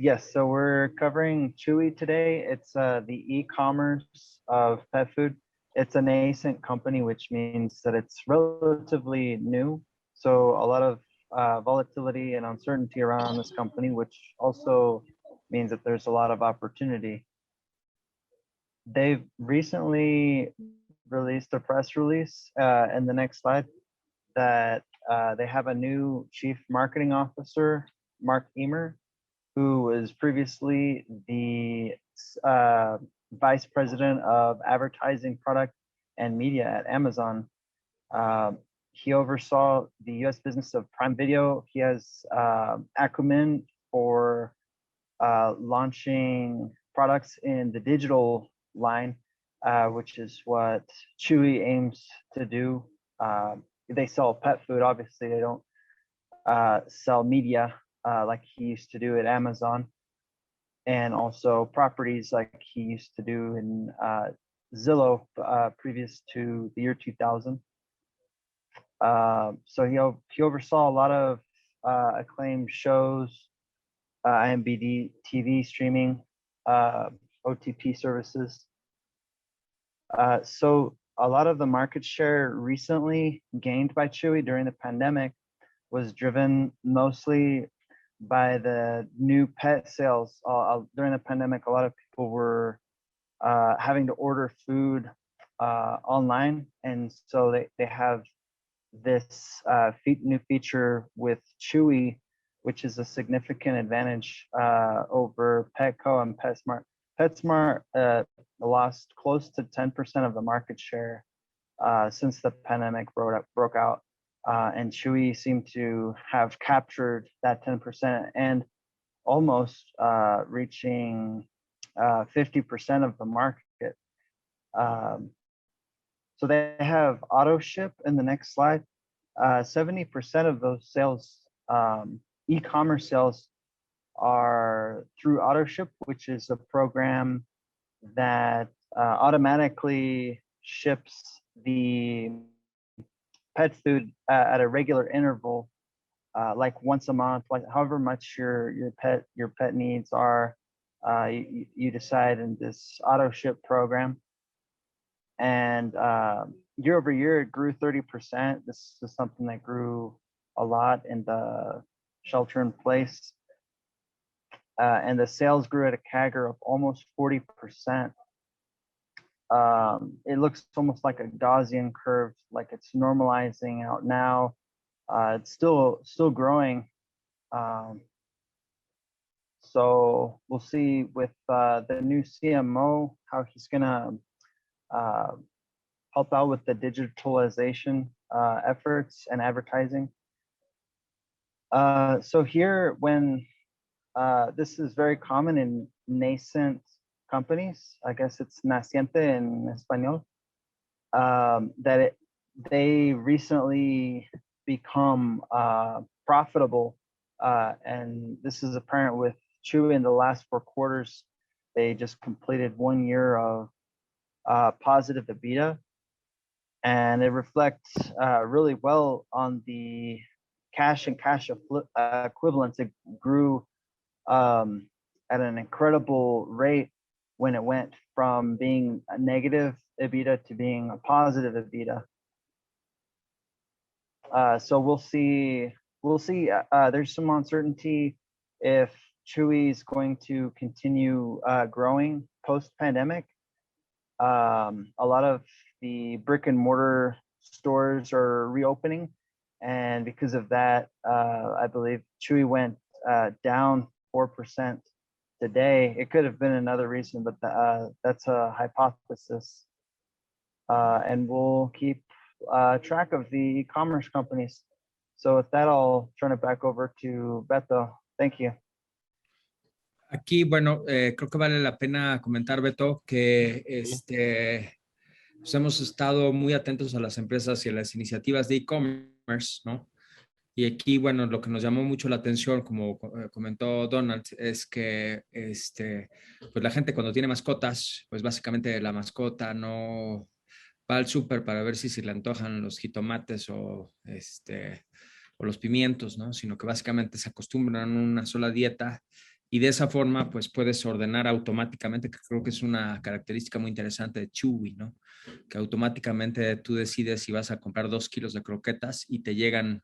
Yes, so we're covering CHEWY today. It's the e-commerce of pet food. It's a nascent company, which means that it's relatively new. So a lot of volatility and uncertainty around this company, which also means that there's a lot of opportunity. They've recently released a press release in the next slide that they have a new chief marketing officer, Mark Emer, who was previously the vice president of advertising product and media at Amazon. He oversaw the US business of Prime Video. He has acumen for launching products in the digital line, which is what CHEWY aims to do. They sell pet food, obviously they don't sell media like he used to do at Amazon, and also properties like he used to do in Zillow previous to the year 2000. So he oversaw a lot of acclaimed shows, IMBD TV streaming, OTP services. So a lot of the market share recently gained by CHEWY during the pandemic was driven mostly by the new pet sales. During the pandemic, a lot of people were having to order food online, and so they have this new feature with CHEWY, which is a significant advantage over Petco and PetSmart. PetSmart lost close to 10% of the market share since the pandemic broke out. And CHEWY seemed to have captured that 10% and almost reaching 50% of the market. So they have auto ship in the next slide. 70% of those sales, e-commerce sales, are through auto ship, which is a program that automatically ships the pet food at a regular interval, like once a month, like however much your pet needs are. You decide in this auto ship program, and year over year it grew 30%. This is something that grew a lot in the shelter in place, and the sales grew at a CAGR of almost 40%. It looks almost like a Gaussian curve, like it's normalizing out now. It's still growing. So we'll see with the new CMO how he's gonna help out with the digitalization efforts and advertising. So here, when this is very common in nascent companies, I guess it's naciente in español, that they recently become profitable, and this is apparent with CHEWY in the last 4 quarters. They just completed 1 year of positive EBITDA, and it reflects really well on the cash and cash equivalents. It grew at an incredible rate when it went from being a negative EBITDA to being a positive EBITDA. So we'll see. There's some uncertainty if CHEWY is going to continue growing post-pandemic. A lot of the brick and mortar stores are reopening, and because of that, I believe CHEWY went down 4% today. It could have been another reason, but that's a hypothesis. And we'll keep track of the e-commerce companies. So with that, I'll turn it back over to Beto. Thank you. Aquí, bueno, creo que vale la pena comentar, Beto, que pues hemos estado muy atentos a las empresas y a las iniciativas de e-commerce, ¿no? Y aquí, bueno, lo que nos llamó mucho la atención, como comentó Donald, es que pues la gente cuando tiene mascotas, pues básicamente la mascota no va al súper para ver si se le antojan los jitomates o los pimientos, ¿no? Sino que básicamente se acostumbran a una sola dieta y de esa forma pues puedes ordenar automáticamente, que creo que es una característica muy interesante de CHEWY, ¿no? Que automáticamente tú decides si vas a comprar 2 kilos de croquetas y te llegan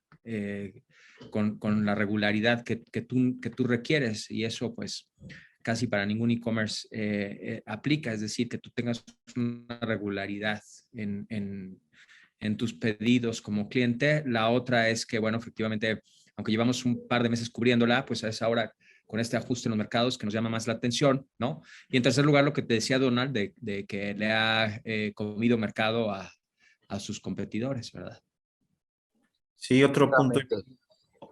con la regularidad que tú requieres, y eso pues casi para ningún e-commerce aplica, es decir, que tú tengas una regularidad en tus pedidos como cliente. La otra es que, bueno, efectivamente, aunque llevamos un par de meses cubriéndola, pues es ahora con este ajuste en los mercados que nos llama más la atención, ¿no? Y en tercer lugar, lo que te decía Donald, de que le ha comido mercado a sus competidores, ¿verdad? Sí, Exactamente.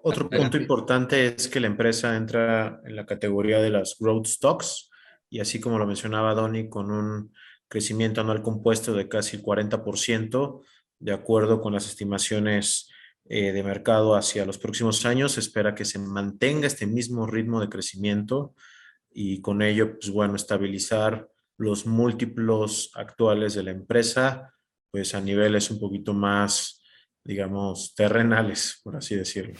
otro punto importante es que la empresa entra en la categoría de las growth stocks y así como lo mencionaba Donny, con un crecimiento anual compuesto de casi el 40%, de acuerdo con las estimaciones de mercado hacia los próximos años, se espera que se mantenga este mismo ritmo de crecimiento y con ello, pues bueno, estabilizar los múltiplos actuales de la empresa, pues a niveles un poquito más, digamos, terrenales, por así decirlo.